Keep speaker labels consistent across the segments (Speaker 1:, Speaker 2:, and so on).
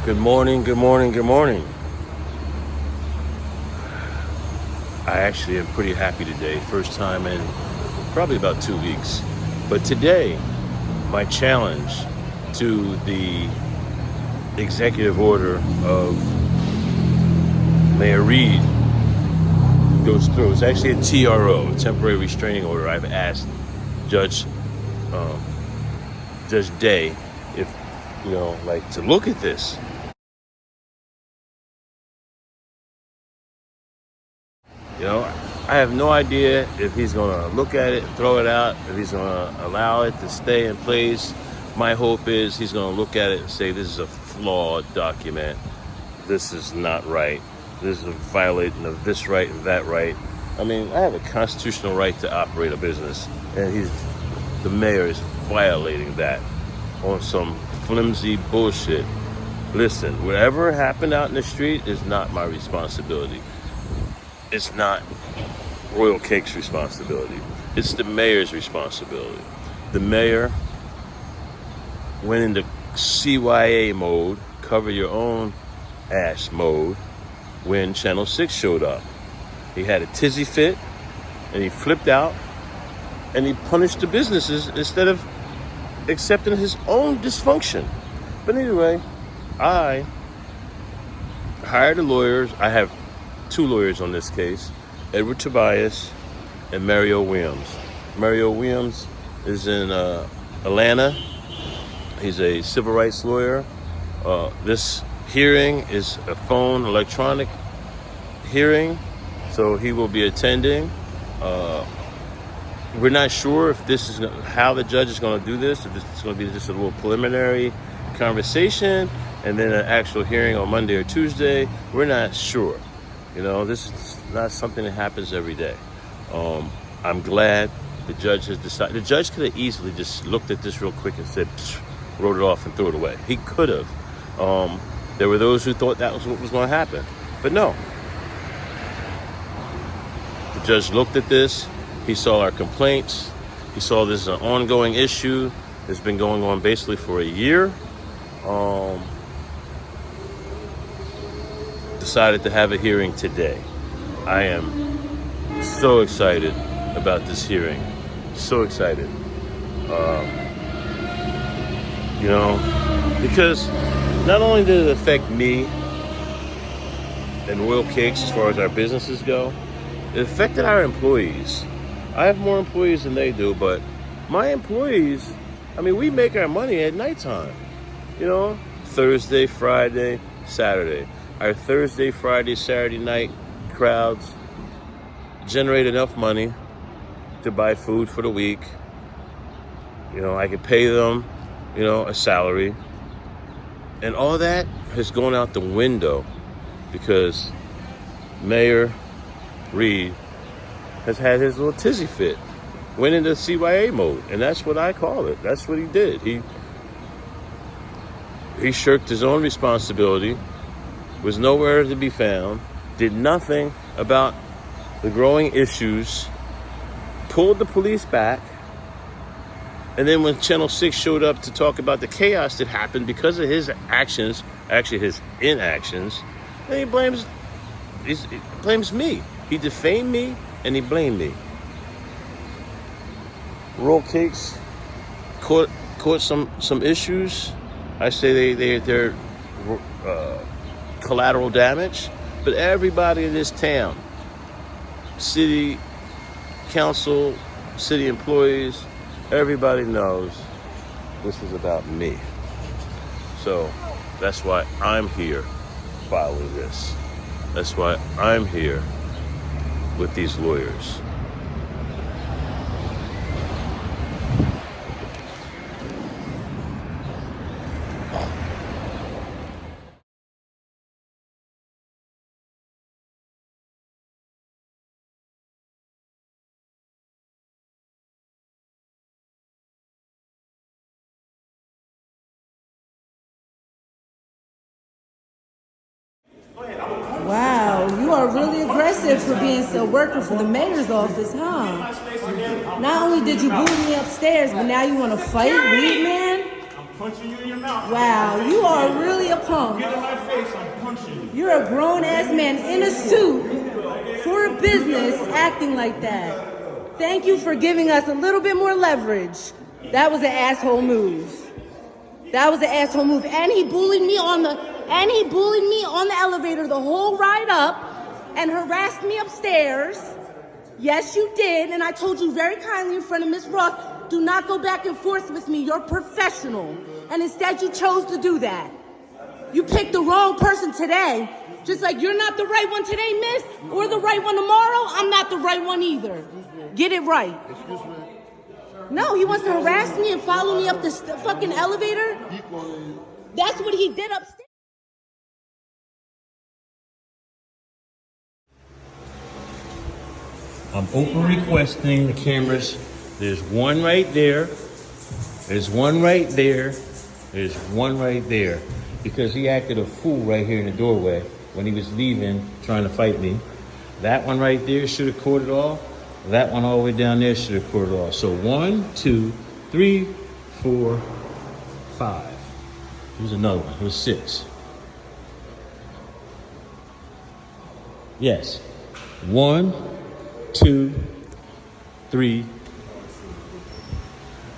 Speaker 1: Good morning, good morning, good morning. I actually am pretty happy today. First time in probably about 2 weeks. But today, my challenge to the executive order of Mayor Reed goes through. It's actually a TRO, a temporary restraining order. I've asked Judge Day if, to look at this. I have no idea if he's going to look at it, throw it out, if he's going to allow it to stay in place. My hope is he's going to look at it and say, this is a flawed document. This is not right. This is a violating of this right and that right. I mean, I have a constitutional right to operate a business, and the mayor is violating that on some flimsy bullshit. Listen, whatever happened out in the street is not my responsibility. It's not Royal Cake's responsibility. It's the mayor's responsibility. The mayor went into CYA mode, cover your own ass mode, when Channel 6 showed up. He had a tizzy fit, and he flipped out, and he punished the businesses instead of accepting his own dysfunction. But anyway, I hired the lawyers. I have 2 lawyers on this case, Edward Tobias and Mario Williams. Mario Williams is in Atlanta. He's a civil rights lawyer. This hearing is a phone electronic hearing, so he will be attending. We're not sure if this is how the judge is going to do this, if it's going to be just a little preliminary conversation and then an actual hearing on Monday or Tuesday. We're not sure. This is not something that happens every day. I'm glad the judge has decided. The judge could have easily just looked at this real quick and said, wrote it off and threw it away. He could have. There were those who thought that was what was going to happen. But no. The judge looked at this. He saw our complaints. He saw this as an ongoing issue. It's been going on basically for a year. Decided to have a hearing today. I am so excited about this hearing. So excited. Because not only did it affect me and Royal Cakes as far as our businesses go, it affected our employees. I have more employees than they do, but my employees, we make our money at nighttime. Thursday, Friday, Saturday. Our Thursday, Friday, Saturday night crowds generate enough money to buy food for the week. I could pay them, a salary. And all that has gone out the window because Mayor Reed has had his little tizzy fit, went into CYA mode, and that's what I call it. That's what he did. He shirked his own responsibility, was nowhere to be found, did nothing about the growing issues, pulled the police back, and then when Channel 6 showed up to talk about the chaos that happened because of his actions, actually his inactions, then he blames me. He defamed me and he blamed me. Roll Cakes caught some issues. I say they're collateral damage, but everybody in this town, city council, city employees, everybody knows this is about me. So that's why I'm here following this. That's why I'm here with these lawyers.
Speaker 2: Wow, you are really aggressive for being a worker for the mayor's office, huh? Not only did you bully me upstairs, but now you want to fight, weed man?
Speaker 1: punching you in your mouth.
Speaker 2: Wow, you are really a punk.
Speaker 1: Get in my face, I'm punching you.
Speaker 2: You're a grown-ass man in a suit for a business acting like that. Thank you for giving us a little bit more leverage. That was an asshole move. That was an asshole move. And he bullied me on the elevator the whole ride up and harassed me upstairs. Yes, you did. And I told you very kindly in front of Miss Ross, do not go back and forth with me. You're professional. And instead you chose to do that. You picked the wrong person today. Just like you're not the right one today, miss, or the right one tomorrow, I'm not the right one either. Get it right.
Speaker 3: Excuse me.
Speaker 2: No, he wants to harass me and follow me up the fucking elevator. That's what he did upstairs.
Speaker 1: I'm open requesting the cameras. There's one right there. There's one right there. There's one right there. Because he acted a fool right here in the doorway when he was leaving, trying to fight me. That one right there should have caught it all. That one all the way down there should have caught it all. So 1, 2, 3, 4, 5. Here's another one. Here's 6. Yes. 1, 2, 3,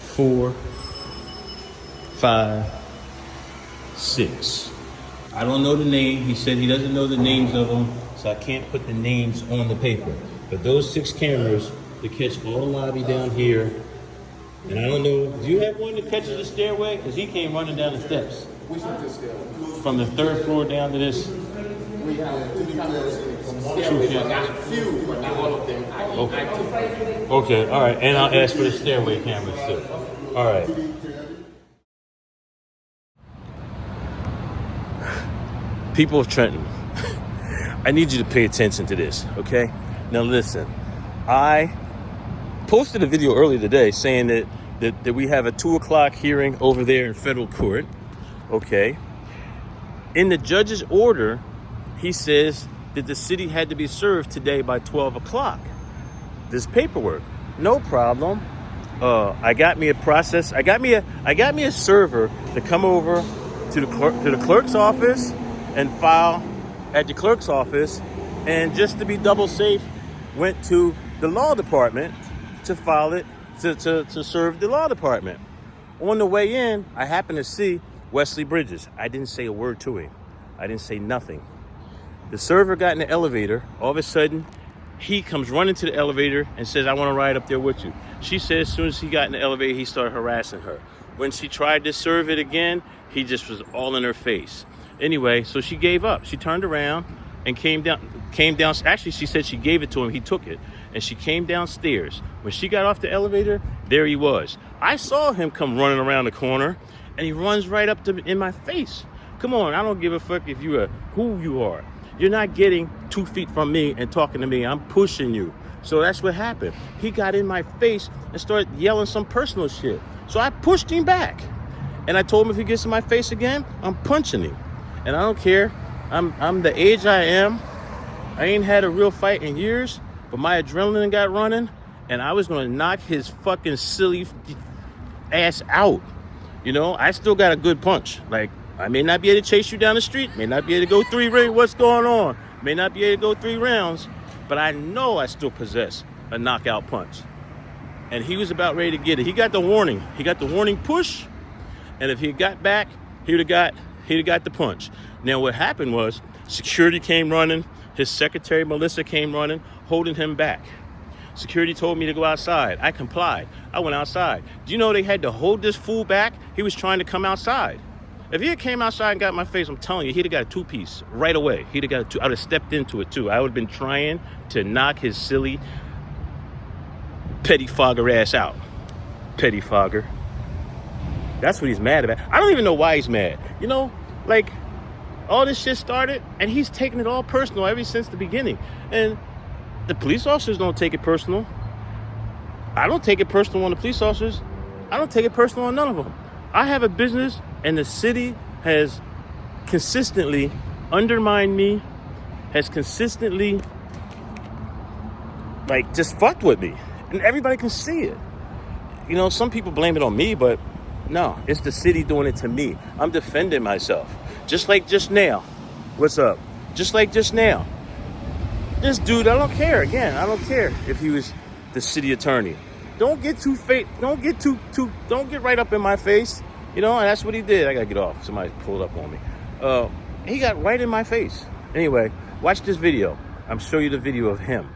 Speaker 1: 4, 5, 6. I don't know the name. He said he doesn't know the names of them, so I can't put the names on the paper. But those 6 cameras to catch all the lobby down here. And I don't know, do you have one that catches the stairway? Because he came running down the steps.
Speaker 3: Which one is stairway?
Speaker 1: From the 3rd floor down to this.
Speaker 3: We have stairway, but not few, but not all of them.
Speaker 1: Okay, all right. And I'll ask for the stairway cameras too. All right. People of Trenton, I need you to pay attention to this, okay? Now listen, I posted a video earlier today saying that we have a 2 o'clock hearing over there in federal court, okay? In the judge's order, he says that the city had to be served today by 12 o'clock. This paperwork, no problem. I got me a server to come over to the clerk's office and file at the clerk's office, and just to be double safe, went to the law department to file it, to serve the law department. On the way in, I happened to see Wesley Bridges. I didn't say a word to him. I didn't say nothing. The server got in the elevator. All of a sudden, he comes running to the elevator and says, I want to ride up there with you. She said as soon as he got in the elevator, he started harassing her. When she tried to serve it again, he just was all in her face. Anyway, so she gave up. She turned around and came down. Actually, she said she gave it to him. He took it. And she came downstairs. When she got off the elevator, there he was. I saw him come running around the corner, and he runs right up in my face. Come on, I don't give a fuck if you are who you are. You're not getting 2 feet from me and talking to me. I'm pushing you. So that's what happened. He got in my face and started yelling some personal shit. So I pushed him back. And I told him if he gets in my face again, I'm punching him. And I don't care. I'm the age I am. I ain't had a real fight in years, but my adrenaline got running, and I was gonna knock his fucking silly ass out. You know, I still got a good punch. Like, I may not be able to chase you down the street, may not be able to go 3 rounds. What's going on? May not be able to go 3 rounds, but I know I still possess a knockout punch. And he was about ready to get it. He got the warning. He got the warning push, and if he got back, he'd have got the punch. Now what happened was security came running. His secretary, Melissa, came running, holding him back. Security told me to go outside. I complied. I went outside. Do you know they had to hold this fool back? He was trying to come outside. If he had came outside and got in my face, I'm telling you, he'd have got a 2-piece right away. He'd have got a 2. I would have stepped into it too. I would have been trying to knock his silly pettifogger ass out. Pettifogger. That's what he's mad about. I don't even know why he's mad. You know, like, all this shit started, and he's taking it all personal ever since the beginning. And the police officers don't take it personal. I don't take it personal on the police officers. I don't take it personal on none of them. I have a business, and the city has consistently undermined me, has consistently, like, just fucked with me. And everybody can see it. You know, some people blame it on me, but No, it's the city doing it to me. I'm defending myself. Just like just now. What's up? Just like just now. This dude, I don't care. Again, I don't care if he was the city attorney. Don't get too fake. Don't get don't get right up in my face. You know, and that's what he did. I gotta get off. Somebody pulled up on me. He got right in my face. Anyway, watch this video. I'm showing you the video of him.